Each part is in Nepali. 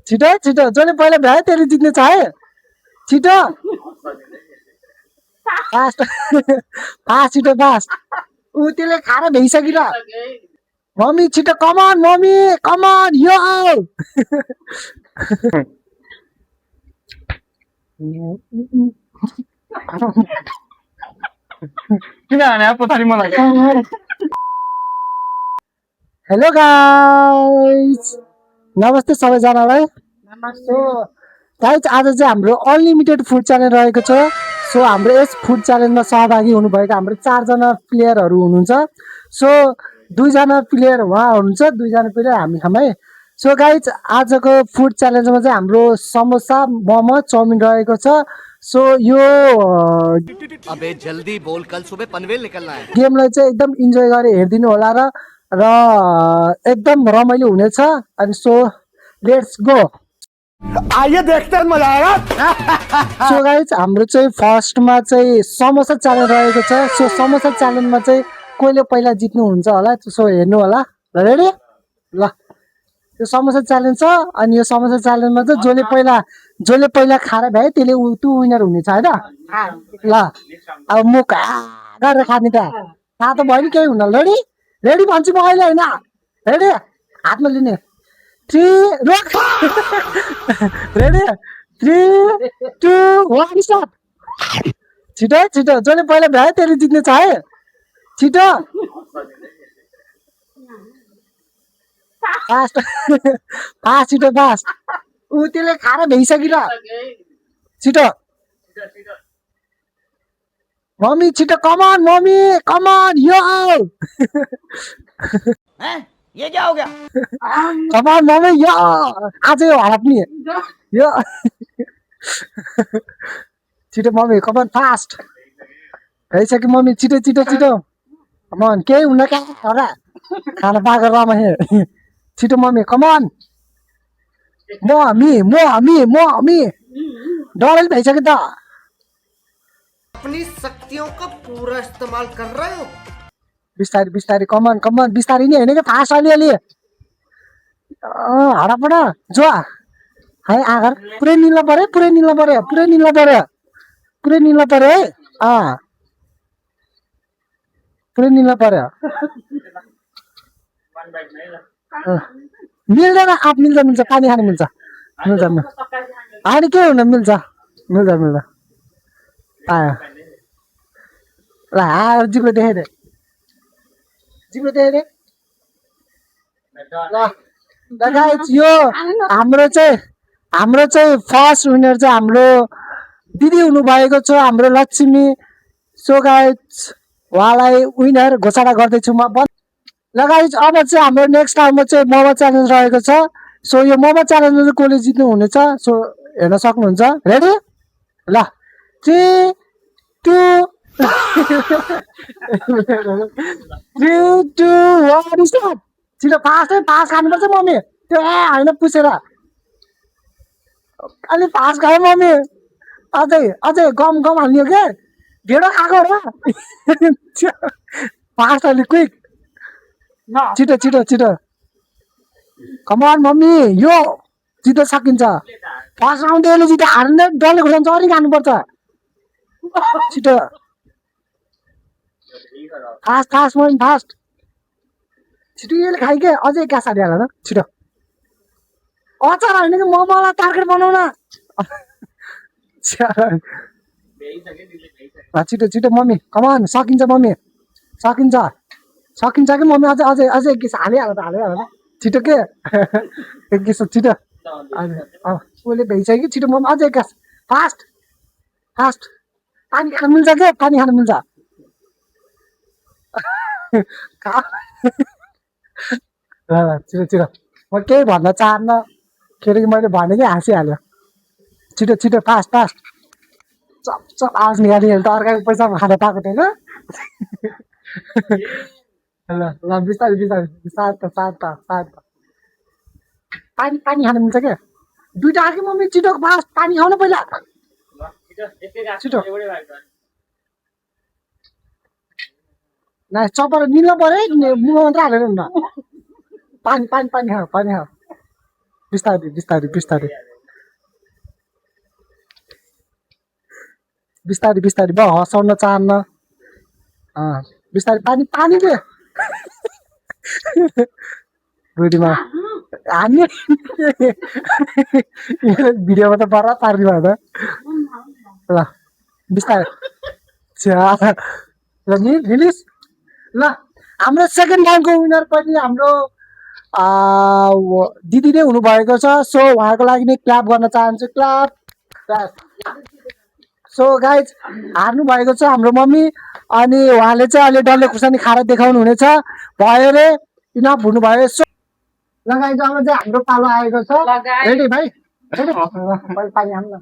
छिटो छिटो जसले पहिला भ्यायो त्यसले जित्ने छ है छिटो फास्ट फास्ट छिटो फास्ट ऊ त्यसले खाएर भ्याइसकिर मम्मी छिटो कमान मम्मी कमान यो किनभने पछाडि मलाई हेलो गाइस नमस्ते सबैजनालाई सो गाइस आज चाहिँ हाम्रो अनलिमिटेड फुड च्यालेन्ज रहेको छ सो हाम्रो यस फुड च्यालेन्जमा सहभागी हुनुभएका हाम्रो 4 जना प्लेयरहरू हुनुहुन्छ सो 2 जना प्लेयर उहाँ हुनुहुन्छ 2 जना प्लेयर हामी है सो गाइस आजको फुड च्यालेन्जमा चाहिँ हाम्रो समोसा मोमो चाउमिन रहेको छ सो यो अबे जल्दी बोल कल सुबह पनवेल निकलना है गेमलाई चाहिँ एकदम इन्जोय गरे हेर्दिनु होला र एकदम रमाइलो हुनेछ अनि सो लेट्स गो आइए देखते हैं मजा आएगा सो गाइस हाम्रो चाहिँ फर्स्टमा चाहिँ समोसा च्यालेन्ज रहेको छ सो समोसा च्यालेन्जमा चाहिँ कोहीले पहिला जित्नु हुन्छ होला सो हेर्नु होला ल रेडी ल यो समोसा च्यालेन्ज छ अनि यो समोसा च्यालेन्जमा चाहिँ जसले पहिला खाएर भ्याए त्यसले त्यो विनर हुनेछ हैन ल अब म गरेर खाने त थाहा त भयो नि केही हुन रेडी रेडी भन्छु म अहिले हैन रेडी हातमा लिने 3 रोक रेडी 3 2 1 स्टार्ट छिटो छिटो जसले पहिला भ्यायो त्यसले जित्ने छ है छिटो फास्ट फास्ट छिटो फास्ट ऊ त्यसले खाएर भ्याइसकिर छिटो मम्मी छिटो कमान यो ये क्या हो गया कमान मम्मी यो आज यो हराप्ने यो छिटो मम्मी कमान फास्ट भइसक्यो मम्मी छिटो छिटो छिटो कमान केही हुन क्या होला खाना पाएको रमाए छिटो मम्मी कमान मम्मी डरले भइसक्यो त अपनी शक्तियों का पूरा इस्तेमाल कर रहे हो बिस्तारी बिस्तारी कमान बिस्तारी नै हैन के फास्ट अलिअलि हडापडा जो है आगर पुरै निल्न पर्यो है पुरै निल्न पर्यो है पुरै निल्न पर्यो मिल्दैन आप मिल्छ पानी खानु मिल्छ अनि के हुन मिल्छ ल जिब्रो देखाइदे ल गाइस यो हाम्रो चाहिँ फर्स्ट विनर चाहिँ हाम्रो दिदी हुनु भएको छ हाम्रो लक्ष्मी सो गाइस उहाँलाई विनर घोषणा गर्दैछु म ल गाइस अब चाहिँ हाम्रो नेक्स्ट टाइममा चाहिँ मोमो च्यालेन्ज रहेको छ सो यो मोमो च्यालेन्जमा चाहिँ कसले जित्नु हुनेछ सो हेर्न सक्नुहुन्छ रेडी ल 3 2 3 2 1 स्टार्ट छिटो फास्ट खानुपर्छ मम्मी त्यो होइन पुसेर अलि फास्ट खायो मम्मी अझै गम हाल्ने के ढेँडो खाएको र फास्ट अलि क्विक छिटो कमान मम्मी यो जित्न सकिन्छ फर्स्ट राउन्ड यसले जित्यो हार्ने डल्ले खुर्सानी चरी खानुपर्छ छिटो फास्ट मम्मी फास्ट छिटो यसले खाइके अझै ग्यास हालिहाल न छिटो अचार होइन कि मोमोलाई टार्गेट बनाउन छिटो मम्मी कमान सकिन्छ मम्मी सकिन्छ कि मम्मी अझै किस हालिहाल त छिटो के एक किस छिटो उसले भइसक्यो छिटो मम्मी अझै ग्यास फास्ट पानी खानु मिल्छ के पानी खानु मिल्छ छिटो म केही भन्न चाहन्न किनकि मैले भने कि हाँसिहाल्यो छिटो फास्ट चप आवाज निकालिहाल्यो त अर्काको पैसा खान पाएको थिएन ल बिस्तारै साथ पानी खानु मिल्छ क्या दुईटा आर्कै मम्मी छिटो फास्ट पानी खाउन पहिला छिटो न चपर निल्न पर्यो है मुखमा मात्रै हालेर हुन्न पानी पानी पानी खाऊ पानी खाऊ बिस्तारै बिस्तारै बिस्तारै बिस्तारै बिस्तारै भयो हँसाउन चाहन्न बिस्तारै पानी पानी दे बुढीमा हामी भिडियोमा त बरा पार्ने भयो त ल बिस्तारै ल रिलिज ल हाम्रो सेकेन्ड राउन्डको विनर पनि हाम्रो दिदी नै हुनुभएको छ सो उहाँको लागि नै क्ल्याप गर्न चाहन्छु क्ल्याप सो गाइज हार्नु भएको छ हाम्रो मम्मी अनि उहाँले चाहिँ अहिले डल्ले खुर्सानी खाएर देखाउनु हुनेछ भयो रे इनफ हुनुभयो सो ल गाइज अब चाहिँ हाम्रो पालो आएको छ रेडी भाइ पानी हाल्नु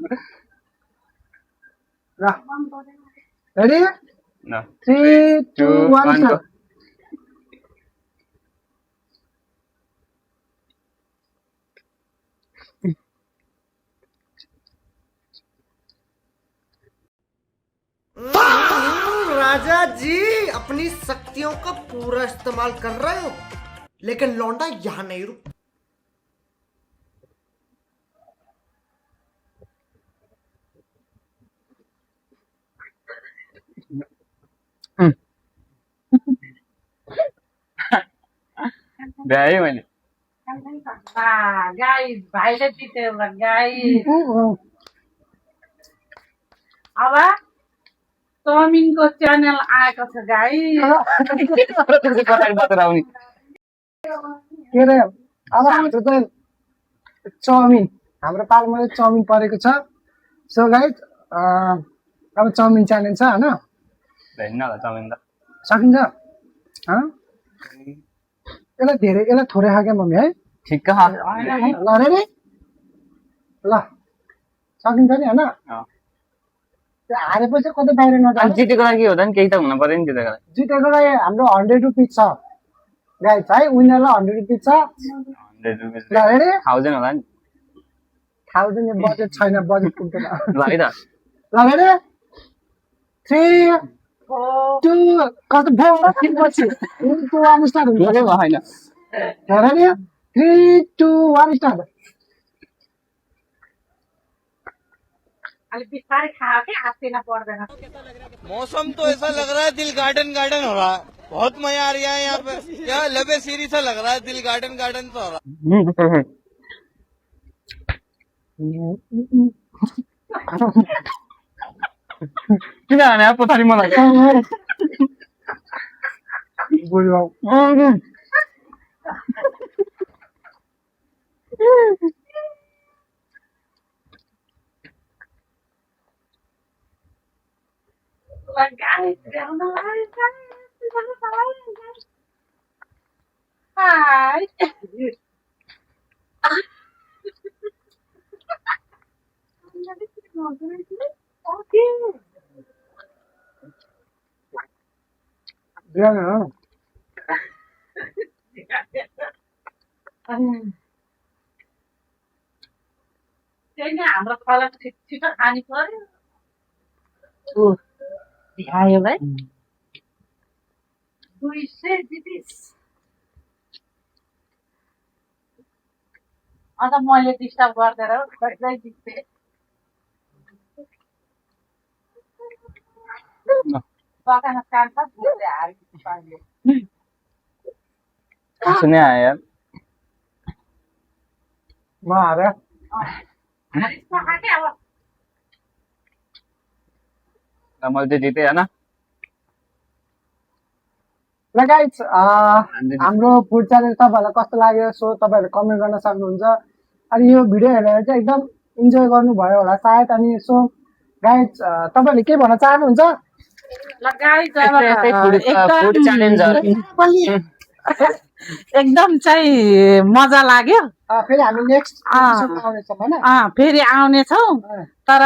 ल रेडी 3 2 1 राजा जी अपनी शक्तियों का पूरा इस्तेमाल कर रहे हो लेकिन लौंडा यहाँ नहीं रुक भ्याएँ मैले गाइस भाइले जित्यो गाइस अब चाउमिनको च्यानल आएको छ गाइस आउने के अरे अब हाम्रो चाहिँ चाउमिन हाम्रो पालोमा चाहिँ चाउमिन परेको छ सो गाइज अब चाउमिन च्यालेन्ज छ होइन भ्याइन होला चाउमिन त सकिन्छ यसलाई धेरै यसलाई थोरै खायो क्या मम्मी है ठिक्क ल रे रे ल सकिन्छ नि होइन त्यो हारेपछि कतै बाहिर नजानु जितेको लागि हो त नि केही त हुन पर्यो नि जितेको लागि जितेकोलाई हाम्रो 100 रुपिस छ गाइज है विनरलाई 100 रुपिस छ 100 रुपिस ल रे 1000 होला नि थाउजन्ड बजेट छैन बजेट पुग्दैन ल है त ल रे 3 2 कस्तो भयो पछि 2 1 स्टार्ट हुन्छ लगे भएन रे 3 2 1 स्टार्ट अलि बिस्तारै खाओ के आस्ते पर्दैन मौसम तो ऐसा लग रहा है दिल गार्डन गार्डन हो रहा है बहुत मजा आ रहा है यहाँ पे क्या लबे सीरी सा लग रहा है दिल गार्डन गार्डन सा हो रहा है किन भने पछाडि मलाई बुढी बाउ गाइस हाय त्यही नै हाम्रो कलर छिटो खानु पर्यो भ्यायो भाइ 200 दिदिस अन्त मैले डिस्टर्ब गर्दैन कहिल्यै जित्थेँ दोकान कान्छ भोलि हाल्नु सुने आयो यार म हारे अब मैले चाहिँ जितेँ होइन ल गाइज हाम्रो फुड च्यालेन्ज तपाईँहरूलाई कस्तो लाग्यो सो तपाईँहरूले कमेन्ट गर्न सक्नुहुन्छ अनि यो भिडियो हेरेर चाहिँ एकदम इन्जोय गर्नुभयो होला सायद अनि सो गाइज तपाईँहरूले के भन्न चाहनुहुन्छ फुड च्यालेन्जहरू एकदम चाहिँ मजा लाग्यो फेरि हामी नेक्स्ट आउनेछौँ होइन फेरि आउनेछौँ तर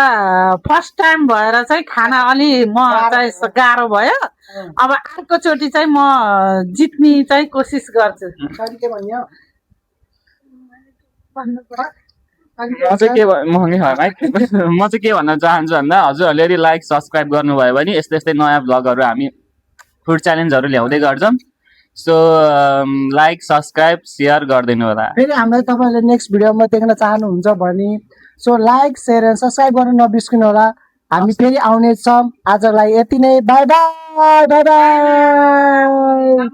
फर्स्ट टाइम भएर चाहिँ खाना अलि म चाहिँ गाह्रो भयो अब अर्कोचोटि चाहिँ म जित्ने चाहिँ कोसिस गर्छु सरी के भन्यो म चाहिँ के भन्न चाहन्छु भन्दा हजुरहरूले यदि लाइक सब्सक्राइब गर्नुभयो भने यस्तै यस्तै नयाँ भ्लगहरू हामी फुड च्यालेन्जहरू ल्याउँदै गर्छौँ सो लाइक सब्सक्राइब सेयर गरिदिनु होला फेरि हामीलाई तपाईँले नेक्स्ट भिडियोमा देख्न चाहनुहुन्छ भने so like share and subscribe गर्न नबिर्सिनु होला हामी फेरि आउनेछौँ आजलाई यति नै बाई बाई बाई बाई